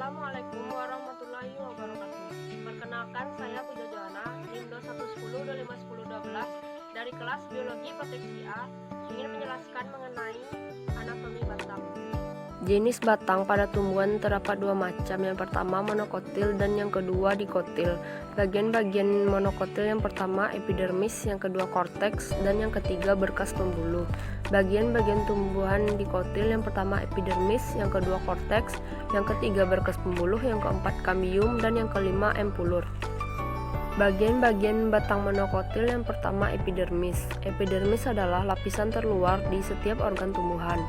Assalamualaikum warahmatullahi wabarakatuh. Perkenalkan, saya Puja Joana, NIM 2110251012 dari kelas Biologi Proteksi A, ingin menjelaskan mengenai anatomi batang. Jenis batang pada tumbuhan terdapat dua macam. Yang pertama monokotil dan yang kedua dikotil. Bagian-bagian monokotil yang pertama epidermis, yang kedua korteks, dan yang ketiga berkas pembuluh. Bagian-bagian tumbuhan dikotil yang pertama epidermis, yang kedua korteks, yang ketiga berkas pembuluh, yang keempat kambium, dan yang kelima empulur. Bagian-bagian batang monokotil yang pertama epidermis. Epidermis adalah lapisan terluar di setiap organ tumbuhan.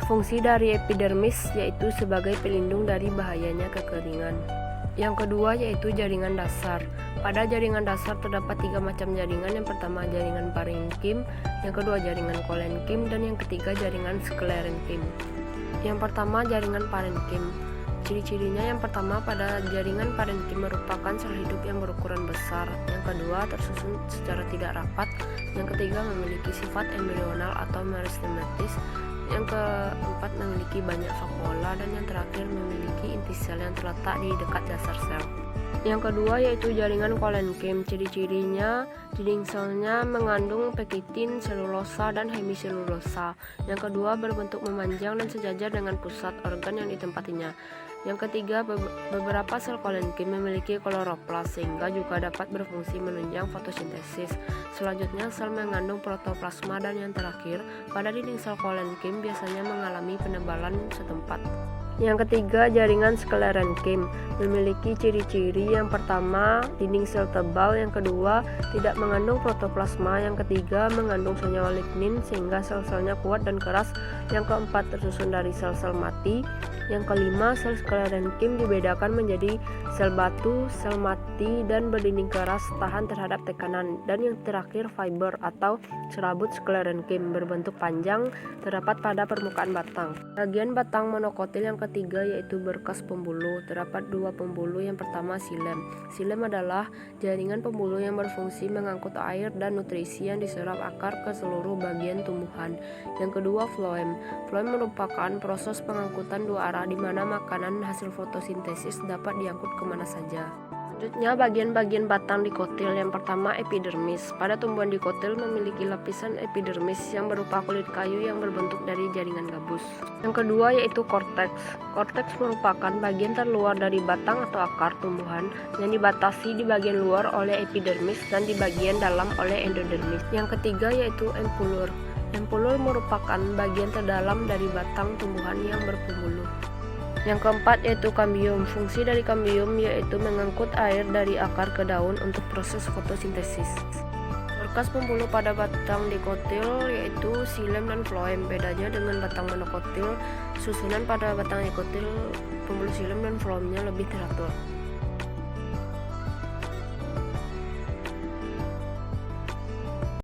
Fungsi dari epidermis yaitu sebagai pelindung dari bahayanya kekeringan. Yang kedua yaitu jaringan dasar. Pada jaringan dasar terdapat tiga macam jaringan. Yang pertama jaringan parenkim, yang kedua jaringan kolenkim, dan yang ketiga jaringan sklerenkim. Yang pertama jaringan parenkim. Ciri-cirinya yang pertama pada jaringan parenkim merupakan sel hidup yang berukuran besar. Yang kedua tersusun secara tidak rapat. Yang ketiga memiliki sifat embrional atau meristematis. Yang keempat memiliki banyak vakuola, dan yang terakhir memiliki inti sel yang terletak di dekat dasar sel. Yang kedua yaitu jaringan kolenkim. Ciri-cirinya dinding selnya mengandung pekitin, selulosa, dan hemiselulosa. Yang kedua berbentuk memanjang dan sejajar dengan pusat organ yang ditempatinya. Yang ketiga, beberapa sel kolenkim memiliki kloroplas sehingga juga dapat berfungsi menunjang fotosintesis. Selanjutnya, sel mengandung protoplasma, dan yang terakhir, pada dinding sel kolenkim biasanya mengalami penebalan setempat. Yang ketiga, jaringan sklerenkim memiliki ciri-ciri yang pertama, dinding sel tebal, yang kedua, tidak mengandung protoplasma, yang ketiga, mengandung senyawa lignin sehingga sel-selnya kuat dan keras, yang keempat, tersusun dari sel-sel mati, yang kelima, sel sklerenkim dibedakan menjadi sel batu, sel mati, dan berdinding keras tahan terhadap tekanan, dan yang terakhir, fiber atau serabut sklerenkim berbentuk panjang terdapat pada permukaan batang. Bagian batang monokotil yang ketiga yaitu berkas pembuluh. Terdapat dua pembuluh. Yang pertama silem. Silem adalah jaringan pembuluh yang berfungsi mengangkut air dan nutrisi yang diserap akar ke seluruh bagian tumbuhan. Yang kedua floem. Floem merupakan proses pengangkutan dua arah di mana makanan hasil fotosintesis dapat diangkut kemana saja. Selanjutnya bagian-bagian batang dikotil. Yang pertama epidermis. Pada tumbuhan dikotil memiliki lapisan epidermis yang berupa kulit kayu yang berbentuk dari jaringan gabus. Yang kedua yaitu korteks. Korteks merupakan bagian terluar dari batang atau akar tumbuhan yang dibatasi di bagian luar oleh epidermis dan di bagian dalam oleh endodermis. Yang ketiga yaitu empulur. Empulur merupakan bagian terdalam dari batang tumbuhan yang berpembuluh. Yang keempat yaitu kambium. Fungsi dari kambium yaitu mengangkut air dari akar ke daun untuk proses fotosintesis. Berkas pembuluh pada batang dikotil yaitu silem dan floem. Bedanya dengan batang monokotil, susunan pada batang dikotil, pembuluh silem dan floemnya lebih teratur.